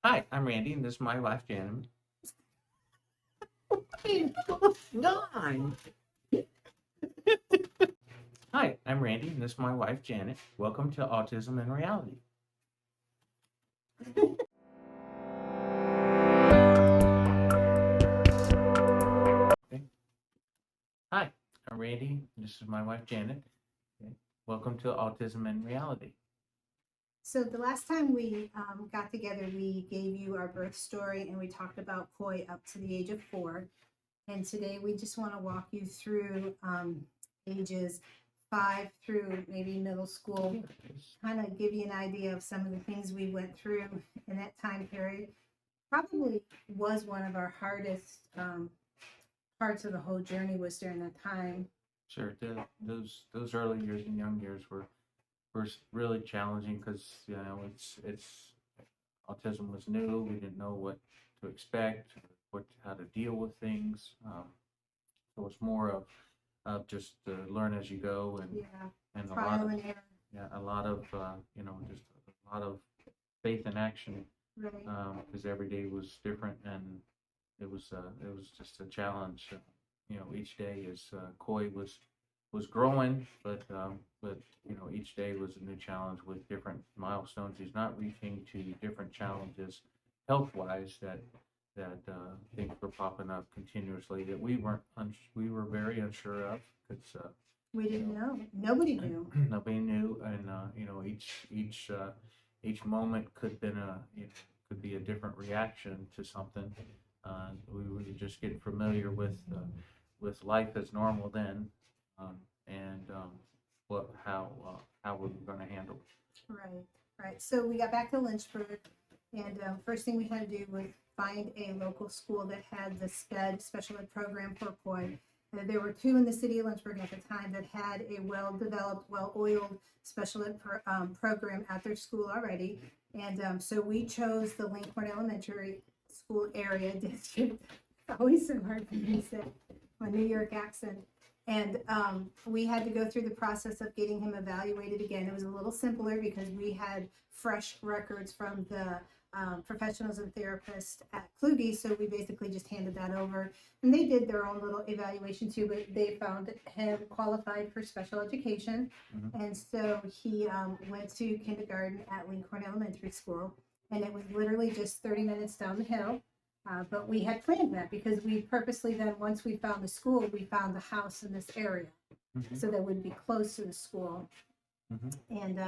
Hi, I'm Randy, and this is my wife, Janet. Nine. Hi, I'm Randy, and this is my wife, Janet. Welcome to Autism in Reality. Okay. Hi, I'm Randy, and this is my wife, Janet. Okay. Welcome to Autism in Reality. So the last time we got together, we gave you our birth story and we talked about Koi up to the age of 4. And today we just want to walk you through ages 5 through maybe middle school, kind of give you an idea of some of the things we went through in that time period. Probably was one of our hardest parts of the whole journey was during that time. Sure, those early years and young years were really challenging because it's autism was new. We didn't know what to expect, how to deal with things. So it's more of just learn as you go, Yeah, and a lot trial of and error. yeah, a lot of just a lot of faith in action, Right. because every day was different, and it was just a challenge. Each day is Koi was growing, but each day was a new challenge with different milestones. He's not reaching to different challenges health wise that things were popping up continuously that we were very unsure of because We you didn't know know. Nobody knew. nobody knew, and each moment could be a different reaction to something. We were just getting familiar with life as normal then, and how we were going to handle it. Right, right. So we got back to Lynchburg, and first thing we had to do was find a local school that had the special ed program for Koi. There were two in the city of Lynchburg at the time that had a well-developed, well-oiled special ed program at their school already. And so we chose the Lincoln Elementary School area district. Always so hard for me to say my New York accent. And we had to go through the process of getting him evaluated again. It was a little simpler because we had fresh records from the professionals and therapists at Kluge, so we basically just handed that over. And they did their own little evaluation too, but they found him qualified for special education. And so he went to kindergarten at Lincoln Elementary School, and it was literally just 30 minutes down the hill. But we had planned that because we purposely then, once we found the school, we found the house in this area so that would be close to the school. And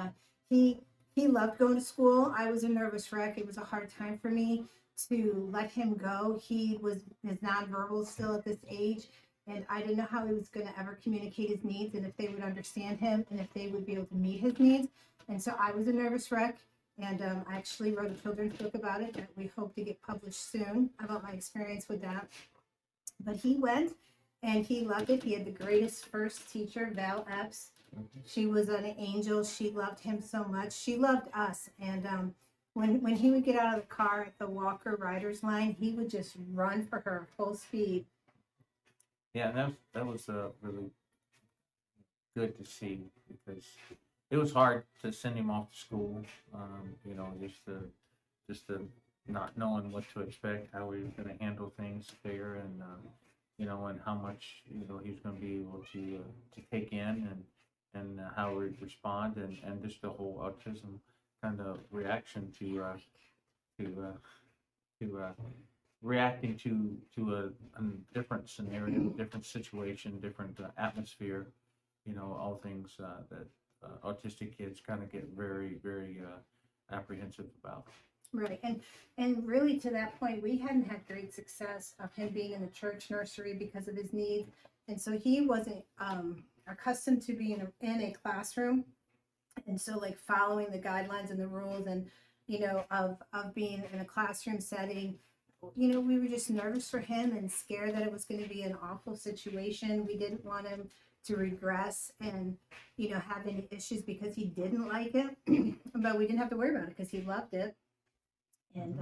he he loved going to school. I was a nervous wreck. It was a hard time for me to let him go. He was his nonverbal still at this age, and I didn't know how he was going to ever communicate his needs and if they would understand him and if they would be able to meet his needs. And so I was a nervous wreck. And I actually wrote a children's book about it that we hope to get published soon about my experience with that. But he went and he loved it. He had the greatest first teacher, Val Epps. She was an angel. She loved him so much. She loved us. And when he would get out of the car at the Walker Riders line, he would just run for her full speed. Yeah, that was really good to see because it was hard to send him off to school. Just to not knowing what to expect, how he was going to handle things there, and and how much he was going to be able to take in, and how he would respond, and just the whole autism kind of reaction to reacting to a different scenario, different situation, different atmosphere. All things that autistic kids kind of get very, very apprehensive about. Right. And really to that point, we hadn't had great success of him being in the church nursery because of his needs. And so he wasn't accustomed to being in a classroom. And so like following the guidelines and the rules and, of being in a classroom setting, we were just nervous for him and scared that it was going to be an awful situation. We didn't want him to regress and, have any issues because he didn't like it. But we didn't have to worry about it because he loved it. And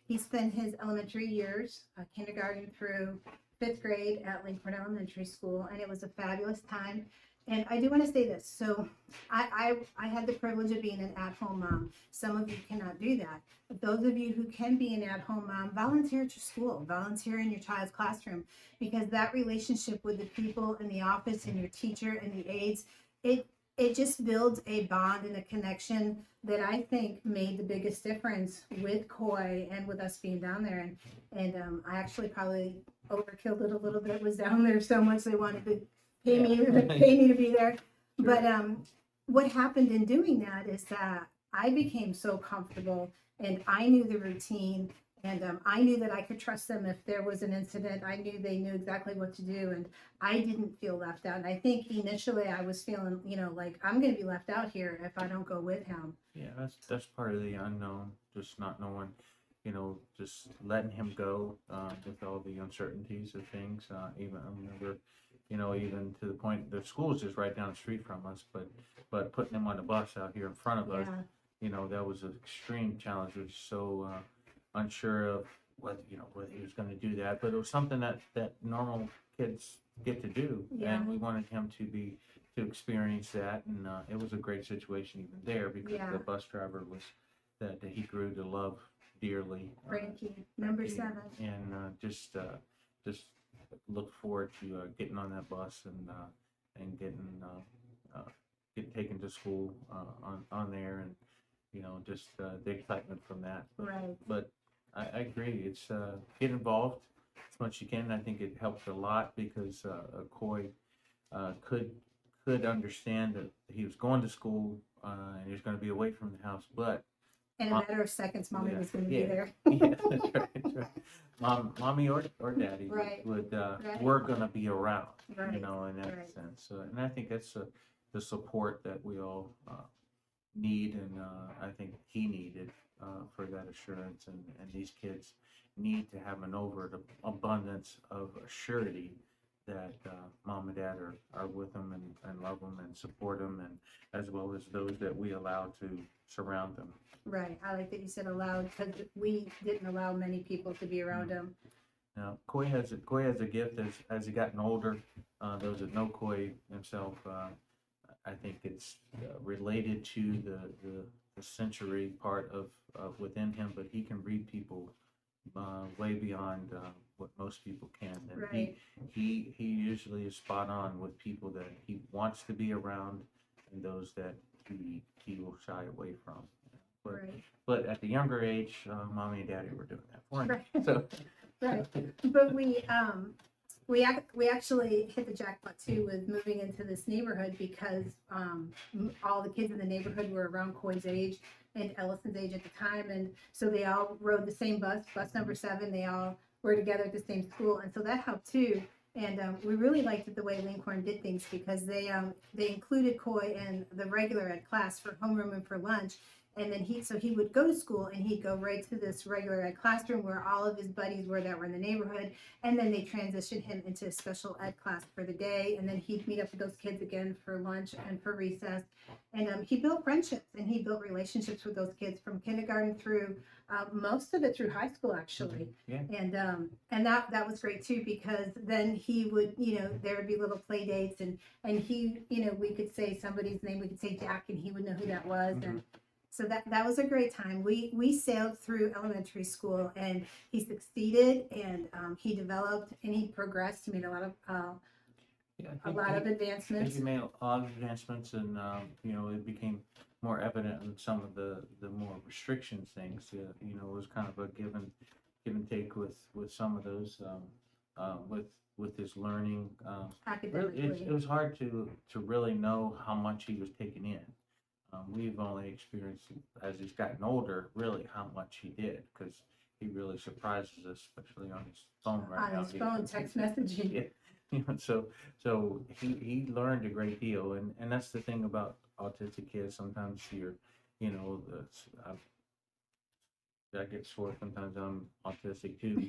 he spent his elementary years, kindergarten through fifth grade at Lincoln Elementary School, and it was a fabulous time. And I do want to say this. So I had the privilege of being an at-home mom. Some of you cannot do that. those of you who can be an at-home mom, volunteer at your school, volunteer in your child's classroom, because that relationship with the people in the office and your teacher and the aides, it just builds a bond and a connection that I think made the biggest difference with Coy and with us being down there. And I actually probably overkilled it a little bit, was down there so much they wanted to pay me to be there. Sure. But what happened in doing that is that I became so comfortable and I knew the routine, and I knew that I could trust them if there was an incident. I knew they knew exactly what to do, and I didn't feel left out. And I think initially I was feeling, like I'm going to be left out here if I don't go with him. Yeah, that's part of the unknown, just not knowing, just letting him go with all the uncertainties of things. Even I remember, even to the point the school is just right down the street from us, but putting him on the bus out here in front of us, that was an extreme challenge. We were so unsure of whether he was going to do that, but it was something that normal kids get to do, and we wanted him to experience that, and it was a great situation even there because the bus driver was that he grew to love dearly. Frankie, number 7, and just look forward to getting on that bus and getting get taken to school on there, and just the excitement from that. But I agree. It's get involved as much as you can. I think it helped a lot because Coy could understand that he was going to school and he was going to be away from the house, but in a matter of seconds, mommy was going to be there. Yeah, that's right. Mommy or daddy were going to be around, in that sense. And I think that's the support that we all need, and I think he needed for that assurance, and these kids need to have an overabundance of surety that mom and dad are with them and love them and support them, and as well as those that we allow to surround them. Right. I like that you said allowed, because we didn't allow many people to be around him. Now, Coy has a gift as he gotten older. Those that know Coy himself, I think it's related to the sensory part of within him, but he can read people way beyond what most people can. And he usually is spot on with people that he wants to be around and those that he will shy away from. But at the younger age, mommy and daddy were doing that for him. So. But we actually hit the jackpot too with moving into this neighborhood because all the kids in the neighborhood were around Coy's age and Ellison's age at the time, and so they all rode the same bus number 7. They all were together at the same school, and so that helped too. And we really liked it the way Lincoln did things because they included Coy in the regular ed class for homeroom and for lunch. And then he would go to school and he'd go right to this regular ed classroom where all of his buddies were that were in the neighborhood. And then they transitioned him into a special ed class for the day. And then he'd meet up with those kids again for lunch and for recess. And he built friendships and he built relationships with those kids from kindergarten through most of it through high school, actually. And that was great too, because then he would, there would be little play dates and he, we could say somebody's name, we could say Jack, and he would know who that was. And so that was a great time. We sailed through elementary school, and he succeeded, and he developed, and he progressed. He made a lot of advancements. He made a lot of advancements, and it became more evident in some of the more restrictions things. It was kind of a give and take with some of those with his learning. Academically, it was hard to really know how much he was taking in. We've only experienced, as he's gotten older, really how much he did, because he really surprises us, especially on his phone right now. On his phone, text messaging. So he learned a great deal, and that's the thing about autistic kids. Sometimes I get sore sometimes I'm autistic too,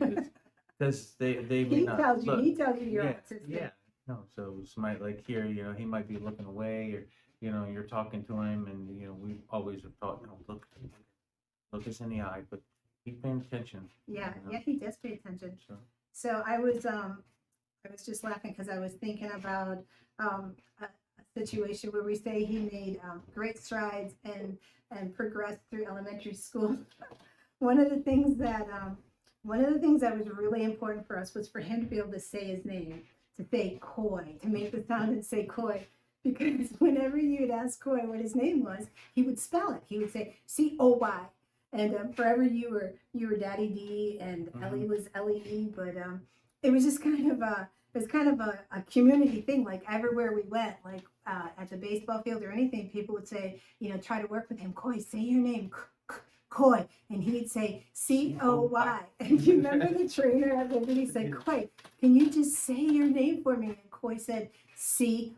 because they may not look. He tells you you're autistic. Yeah. No, so somebody like here, he might be looking away, or you're talking to him, and we always have thought, look us in the eye, but he's paying attention. Yeah, he does pay attention. So I was just laughing because I was thinking about a situation where we say he made great strides and progressed through elementary school. one of the things that one of the things that was really important for us was for him to be able to say his name, to say Coy, to make the sound and say Coy. Because whenever you'd ask Coy what his name was, he would spell it. He would say Coy. And forever you were Daddy D, and Ellie was Lee. But it was just kind of a community thing. Like everywhere we went, like at the baseball field or anything, people would say, try to work with him. Coy, say your name. Coy, and he'd say Coy. And you remember the trainer at Liberty said, Coy, can you just say your name for me? And Coy said Coy.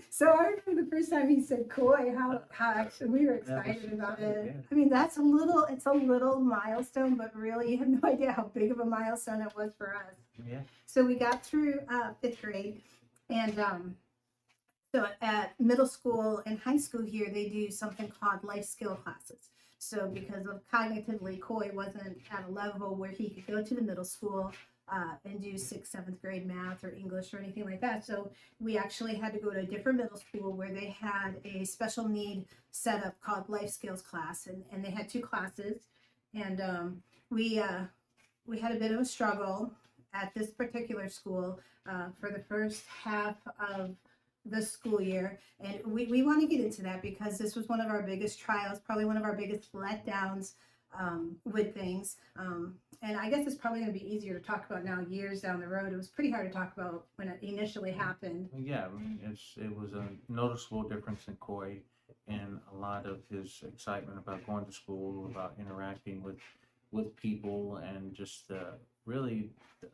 So I remember the first time he said Coy, how actually we were excited about it. Yeah. I mean, it's a little milestone, but really you have no idea how big of a milestone it was for us. Yeah. So we got through 5th grade, and so at middle school and high school here, they do something called life skill classes. So because of cognitively, Coy wasn't at a level where he could go to the middle school and do 6th, 7th grade math or English or anything like that. So we actually had to go to a different middle school where they had a special need setup called life skills class. And they had 2 classes. And we had a bit of a struggle at this particular school for the first half of the school year, and we want to get into that because this was one of our biggest trials, probably one of our biggest letdowns with things, and I guess it's probably going to be easier to talk about now years down the road. It was pretty hard to talk about when it initially happened. Yeah, I mean, it was a noticeable difference in Coy and a lot of his excitement about going to school, about interacting with people, and just really the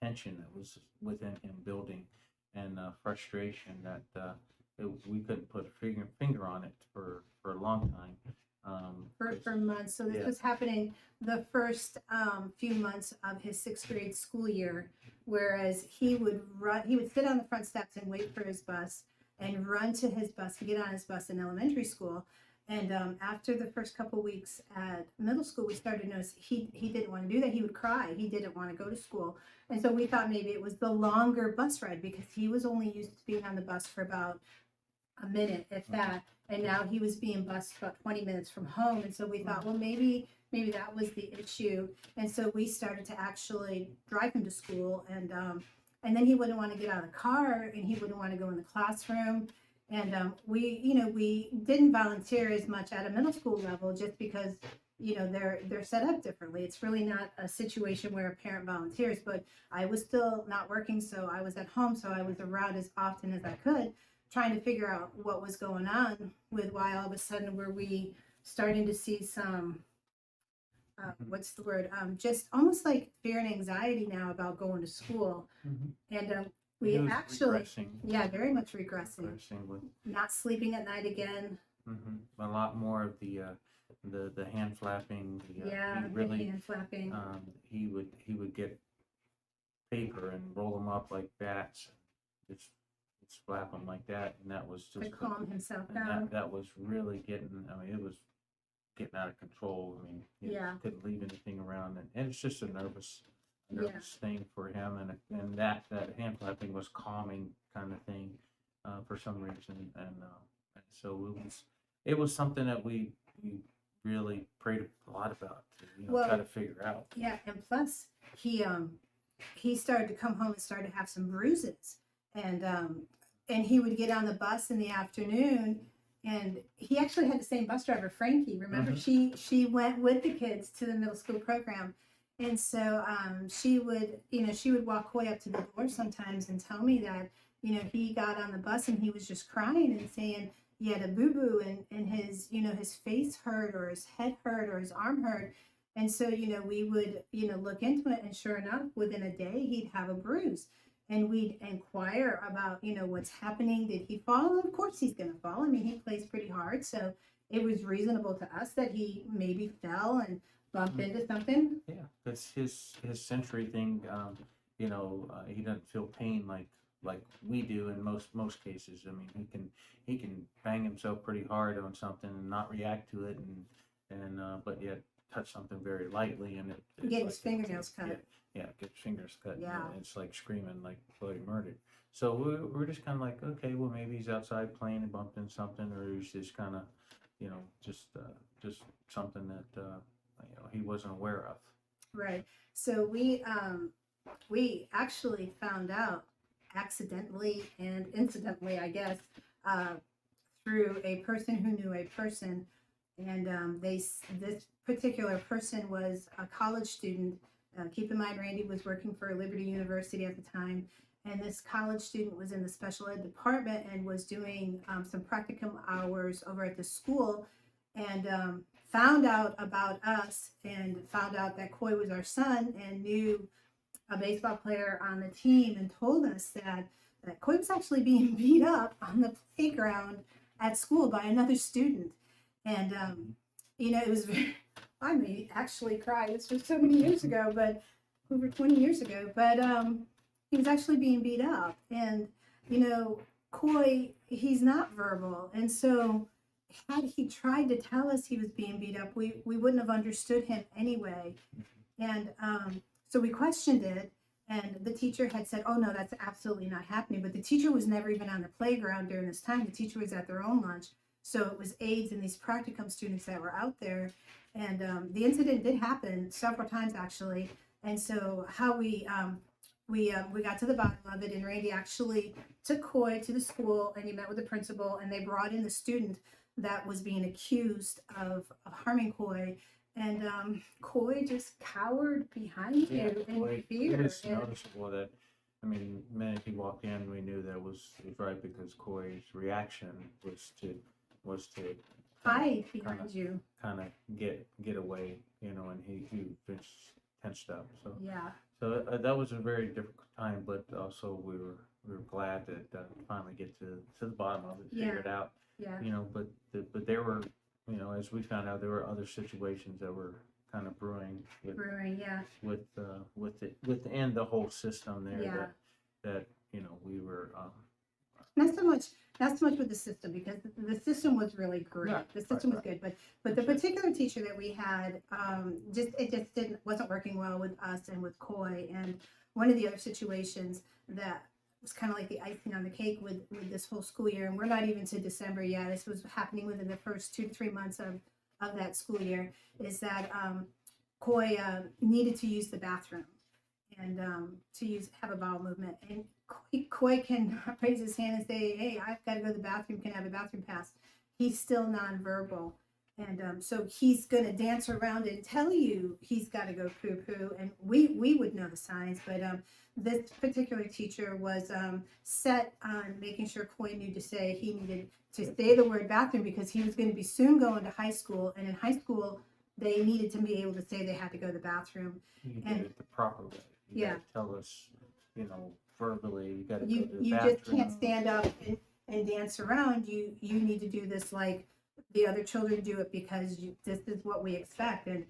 tension that was within him building, and frustration that we couldn't put a finger on it for a long time. For months. So this was happening the first few months of his 6th grade school year, whereas he would sit on the front steps and wait for his bus and run to his bus to get on his bus in elementary school. And after the first couple weeks at middle school, we started to notice he didn't want to do that. He would cry. He didn't want to go to school. And so we thought maybe it was the longer bus ride because he was only used to being on the bus for about a minute, if that. And now he was being bused about 20 minutes from home. And so we thought, well, maybe that was the issue. And so we started to actually drive him to school. And then he wouldn't want to get out of the car, and he wouldn't want to go in the classroom. And we didn't volunteer as much at a middle school level just because they're set up differently. It's really not a situation where a parent volunteers, but I was still not working, so I was at home, so I was around as often as I could, trying to figure out what was going on with why all of a sudden were we starting to see some what's the word, just almost like fear and anxiety now about going to school. And we actually regressing. Very much regressing With, not sleeping at night again. a lot more of the hand flapping. The hand flapping. He would get paper and roll them up like bats, just flap them like that, and that was just to calm himself down. That was really getting. I mean, it was getting out of control. I mean, he couldn't leave anything around, and it's just a nervous thing for him, and that hand flapping was calming kind of thing for some reason, and so it was something that we really prayed a lot about to try to figure out. Yeah, and plus he started to come home and started to have some bruises, and he would get on the bus in the afternoon. And he actually had the same bus driver, Frankie. Remember, she went with the kids to the middle school program, and so she would walk way up to the door sometimes and tell me that he got on the bus and he was just crying and saying he had a boo boo, and his his face hurt or his head hurt or his arm hurt, and so we would look into it, and sure enough, within a day he'd have a bruise. And we'd inquire about, what's happening. Did he fall? Of course he's going to fall. I mean, he plays pretty hard. So it was reasonable to us that he maybe fell and bumped into something. Yeah, that's his sensory thing. He doesn't feel pain like we do in most cases. I mean, he can bang himself pretty hard on something and not react to it, and but yet touch something very lightly and it get his fingernails cut. Yeah, get his fingers cut. Yeah, it's like screaming like bloody murder. So we're just kind of like, okay, well maybe he's outside playing and bumped into something, or he's just kind of just something that he wasn't aware of. Right. So we actually found out accidentally and incidentally, I guess, uh, through a person who knew a person, and this particular person was a college student. Keep in mind, Randy was working for Liberty University at the time, and this college student was in the special ed department and was doing some practicum hours over at the school, and found out about us and found out that Coy was our son and knew a baseball player on the team and told us that Coy was actually being beat up on the playground at school by another student. And, it was very, I may actually cry. This was so many years ago, but over 20 years ago. But he was actually being beat up. And, Coy, he's not verbal. And so, had he tried to tell us he was being beat up, we wouldn't have understood him anyway. And so we questioned it, and the teacher had said, "Oh no, that's absolutely not happening." But the teacher was never even on the playground during this time. The teacher was at their own lunch, so it was aides and these practicum students that were out there. And the incident did happen several times actually. And so how we got to the bottom of it, and Randy actually took Coy to the school, and he met with the principal, and they brought in the student that was being accused of harming Coy. And Coy just cowered behind you in It fear. was And noticeable that, I mean, the minute he walked in, we knew that was right, because Coy's reaction was to hide behind you. kind of get away, and he was tensed up. So Yeah. that was a very difficult time, but also we were glad to finally get to the bottom of it, figure it out. Yeah. But there were, as we found out, there were other situations that were kind of brewing Yeah. within the whole system there, Yeah. that we were Not so much with the system, because the system was really great. Right, The system was right. good, but the particular teacher that we had, it just wasn't working well with us and with Coy. And one of the other situations that was kind of like the icing on the cake with this whole school year, and we're not even to December yet. This was happening within the first 2 to 3 months of that school year. Is that Coy needed to use the bathroom and have a bowel movement. And Coy can raise his hand and say, "Hey, I've got to go to the bathroom. Can I have a bathroom pass?" He's still nonverbal. And so he's going to dance around and tell you he's got to go poo poo. And we would know the signs. But this particular teacher was set on making sure Coy knew he needed to say the word bathroom, because he was going to be soon going to high school. And in high school, they needed to be able to say they had to go to the bathroom. You did it the proper way. You gotta tell us, verbally. You got to go to the You bathroom. just can't stand up and dance around. You need to do this like the other children do it, because this is what we expect. And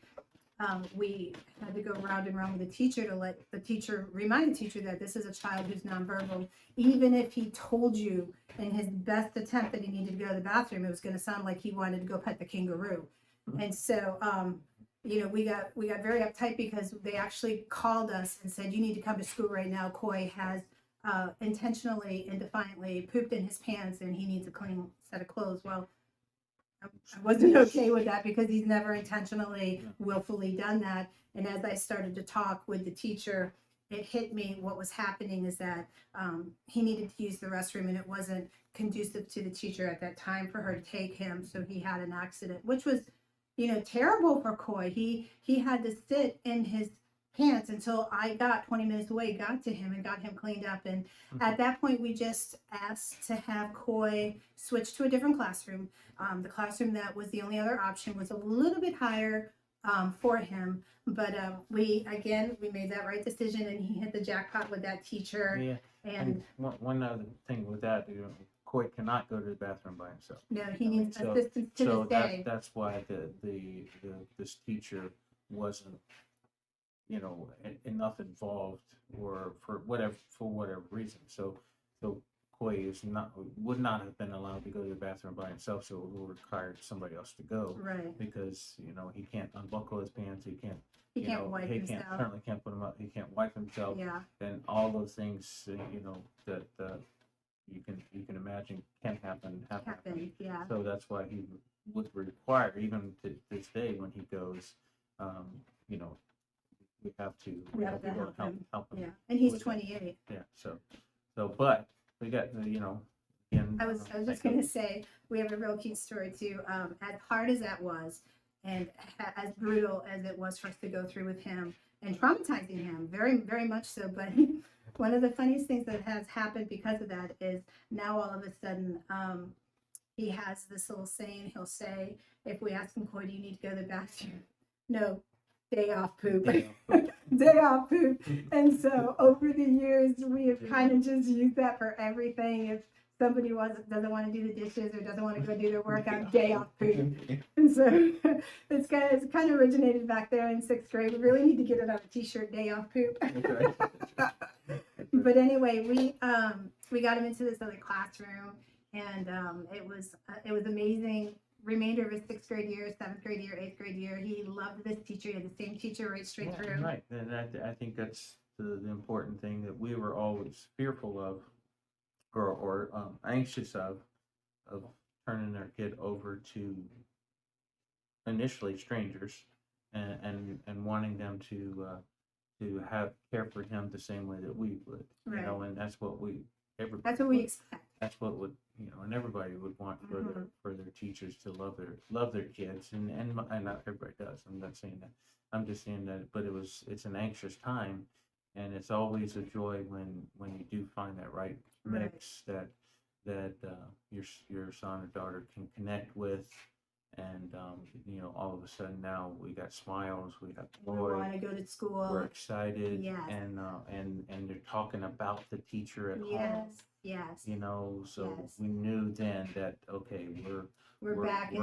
we had to go round and round with the teacher to remind the teacher that this is a child who's nonverbal. Even if he told you in his best attempt that he needed to go to the bathroom, it was going to sound like he wanted to go pet the kangaroo. And so, we got very uptight, because they actually called us and said, "You need to come to school right now. Coy has intentionally and defiantly pooped in his pants, and he needs a clean set of clothes." Well, I wasn't okay with that, because he's never intentionally, willfully done that. And as I started to talk with the teacher, it hit me what was happening is that he needed to use the restroom, and it wasn't conducive to the teacher at that time for her to take him. So he had an accident, which was terrible for Coy. He had to sit in his pants until I got 20 minutes away, got to him and got him cleaned up. And at that point, we just asked to have Coy switch to a different classroom. The classroom that was the only other option was a little bit higher for him. But we made that right decision, and he hit the jackpot with that teacher. Yeah. And one other thing with that, Coy cannot go to the bathroom by himself. No, he needs assistance to this day. That's why this teacher wasn't, enough involved, or for whatever reason. So Coy would not have been allowed to go to the bathroom by himself. So it would require somebody else to go. Right. Because he can't unbuckle his pants. He can't. He can't wipe himself. Certainly can't put him up. He can't wipe himself. Yeah. And all those things, that you can imagine can happen. Yeah. So that's why he would require, even to this day when he goes, um, you know, we have to, We you know, have to people help help, him. help him. Yeah, and he's with that. 28. Yeah, but we got, you know, again. I was just gonna say, we have a real cute story too. As hard as that was, and as brutal as it was for us to go through with him, and traumatizing him, very, very much so. But one of the funniest things that has happened because of that is now all of a sudden, he has this little saying he'll say if we ask him, Coy, do you need to go to the bathroom? No, day off poop. Day off poop. Day off poop. And so over the years, we have kind of just used that for everything. If somebody doesn't want to do the dishes or doesn't want to go do their workout, day off poop. And so it's kind of originated back there in 6th grade. We really need to get it on a t-shirt, day off poop. But anyway, we got him into this other classroom, and it was amazing. Remainder of his 6th grade year, 7th grade year, 8th grade year, he loved this teacher. He had the same teacher right straight through. Right, and I think that's the important thing that we were always fearful of, or anxious of turning their kid over to initially strangers, and wanting them to have care for him the same way that we would, you know, and that's what we That's what we expect. That's what would, you know, and everybody would want for their teachers to love their kids, and not everybody does. I'm not saying that. I'm just saying that. But it's an anxious time, and it's always a joy when you do find that right mix that your son or daughter can connect with, and you know, all of a sudden now we got smiles, we got We joy, want to go to school. we're excited, Yes. and they're talking about the teacher at home. Yes. You know, so Yes. we knew then that okay, we're back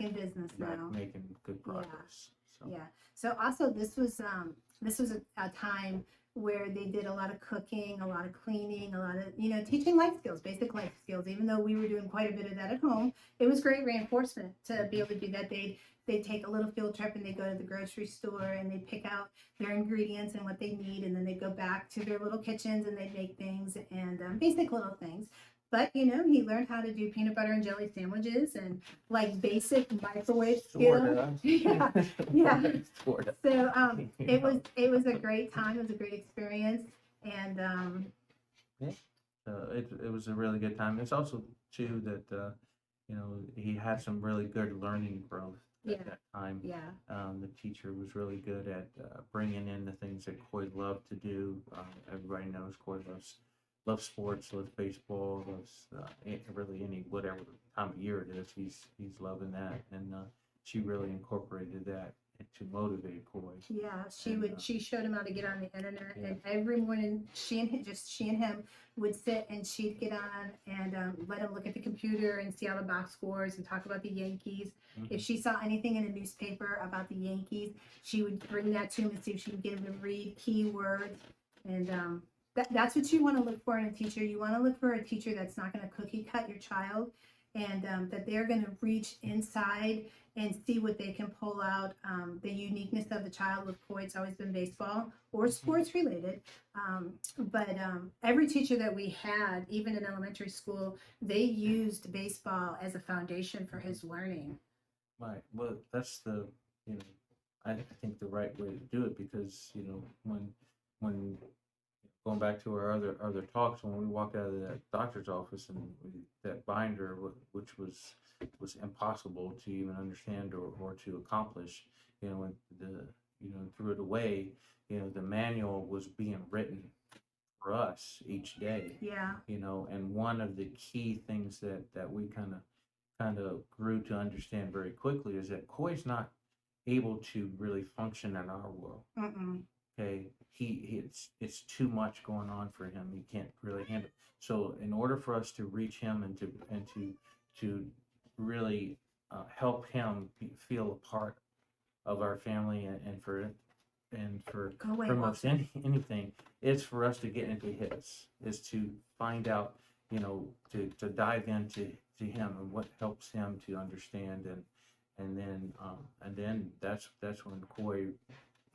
in business now, making good progress. So. Yeah. So also this was a time where they did a lot of cooking, a lot of cleaning, a lot of, you know, teaching life skills, basic life skills. Even though we were doing quite a bit of that at home, it was great reinforcement to be able to do that. They'd take a little field trip and they go to the grocery store and they pick out their ingredients and what they need, and then they go back to their little kitchens and they make things, and basic little things. It you know, he learned how to do peanut butter and jelly sandwiches and like basic microwave skills. Yeah, yeah. Sorta. So it was a great time. It was a great experience, and yeah, it was a really good time. It's also too that you know, he had some really good learning growth at that time. Yeah. The teacher was really good at bringing in the things that Coy loved to do. Everybody knows Coy loves sports, loves baseball, loves really any whatever time of year it is. He's loving that, and she really incorporated that to motivate Coy. Yeah, she showed him how to get on the internet, and every morning she and him would sit, and she'd get on and let him look at the computer and see all the box scores and talk about the Yankees. If she saw anything in a newspaper about the Yankees, she would bring that to him and see if she could get him to read keywords. And that's what you want to look for in a teacher. You want to look for a teacher that's not going to cookie cut your child, and that they're going to reach inside and see what they can pull out. The uniqueness of the child. With Coy, it's always been baseball or sports related. But every teacher that we had, even in elementary school, they used baseball as a foundation for his learning. Right. Well, that's the, you know, I think the right way to do it, because, you know, when going back to our other talks, when we walked out of that doctor's office and that binder, which was impossible to even understand or to accomplish, you know, when threw it away, you know, the manual was being written for us each day. Yeah. You know, and one of the key things that we kind of grew to understand very quickly is that Coy's not able to really function in our world. Okay, it's too much going on for him. He can't really handle. So in order for us to reach him and to really help him feel a part of our family, and for most anything, it's for us to get into is to find out, you know, to dive into him and what helps him to understand, and then that's when Coy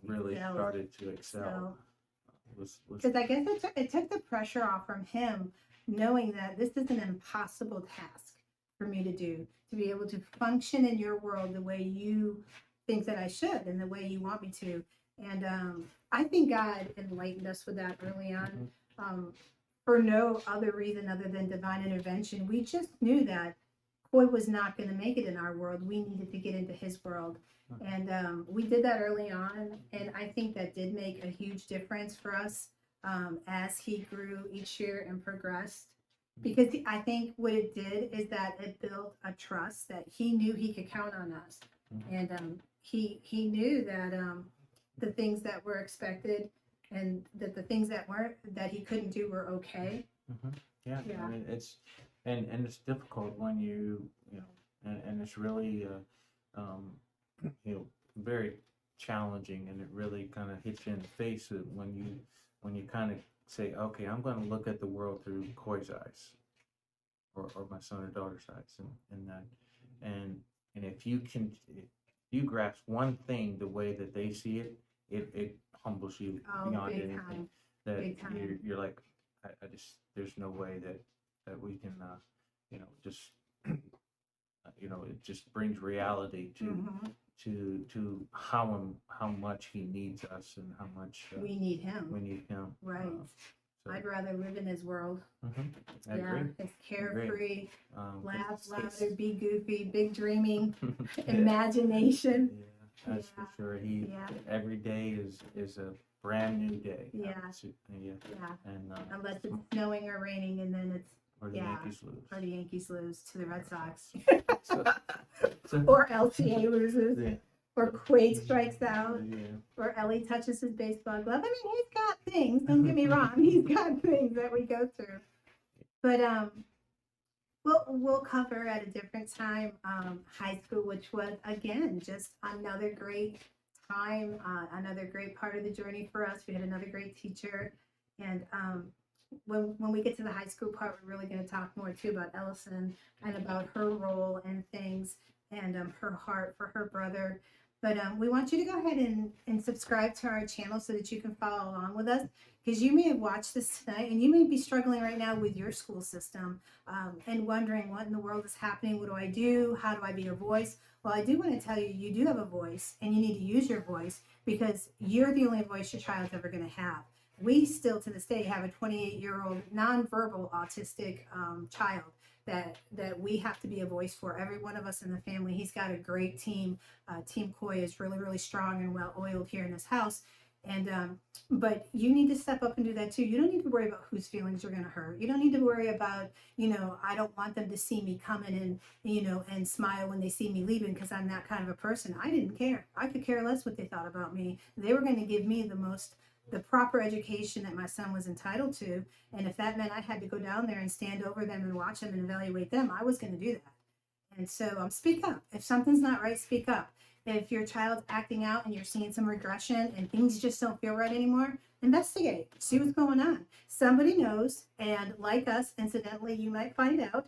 really started to excel. Because I guess it took the pressure off from him, knowing that this is an impossible task. for me to do, to be able to function in your world the way you think that I should and the way you want me to. And I think God enlightened us with that early on, for no other reason other than divine intervention. We just knew that Coy was not going to make it in our world. We needed to get into his world. And we did that early on. And I think that did make a huge difference for us as he grew each year and progressed. Because I think what it did is that it built a trust that he knew he could count on us. And he knew that the things that were expected and that the things that weren't, that he couldn't do, were okay. Yeah, Yeah. I mean, and it's difficult when you know, and it's really you know, very challenging, and it really kind of hits you in the face when you kind of say, okay, I'm going to look at the world through Coy's eyes, or my son or daughter's eyes, and that, and if you grasp one thing the way that they see it, it humbles you Oh, beyond big anything. time. That Big time. you're like, I just, there's no way that we can you know, just you know, it just brings reality to how much he needs us, and how much We need him. we need him. Right. So, I'd rather live in his world. I Yeah, agree. it's carefree, laugh It's- louder, be goofy, big dreaming, Yeah. imagination. Yeah, that's for sure. Yeah. Every day is a brand new day. Yeah. Yeah. Yeah. And Unless it's snowing or raining, and then it's, or the Yankees lose. or the Yankees lose to the Red Sox. So- Or LTA loses. Yeah. Or Quaid strikes out. Yeah. Or Ellie touches his baseball glove. I mean, he's got things. Don't get me wrong. He's got things that we go through. But we'll cover at a different time high school, which was again just another great time, another great part of the journey for us. We had another great teacher, and when we get to the high school part, we're really going to talk more too about Ellison and about her role and things, and her heart for her brother. But we want you to go ahead and subscribe to our channel so that you can follow along with us, because you may have watched this tonight and you may be struggling right now with your school system and wondering what in the world is happening. What do I do? How do I be a voice? Well, I do want to tell you, you do have a voice, and you need to use your voice, because you're the only voice your child's ever going to have. We still to this day have a 28-year-old nonverbal autistic child that we have to be a voice for. Every one of us in the family. He's got a great team. Team Coy is really, really strong and well oiled here in this house. And but you need to step up and do that too. You don't need to worry about whose feelings you're going to hurt. You don't need to worry about, I don't want them to see me coming and and smile when they see me leaving, because I'm that kind of a person. I didn't care. I could care less what they thought about me. They were going to give me the proper education that my son was entitled to. And if that meant I had to go down there and stand over them and watch them and evaluate them, I was going to do that. And so speak up. If something's not right, speak up. If your child's acting out and you're seeing some regression and things just don't feel right anymore, investigate. See what's going on. Somebody knows, and like us, incidentally, you might find out.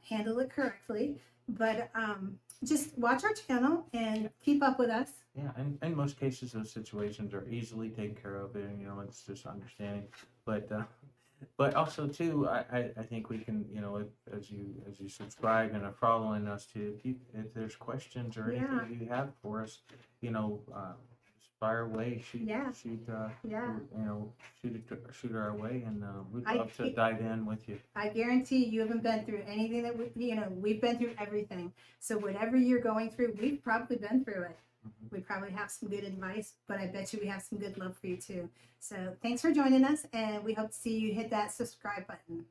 Handle it correctly. But just watch our channel and keep up with us. Yeah, and in most cases, those situations are easily taken care of, and it's just understanding. But also too, I think we can, as you subscribe and are following us too, if there's questions or anything you have for us, just fire away, shoot shoot our way, and we'd love to dive in with you. I guarantee you haven't been through anything that we've been through everything. So whatever you're going through, we've probably been through it. We probably have some good advice, but I bet you we have some good love for you too. So thanks for joining us, and we hope to see you hit that subscribe button.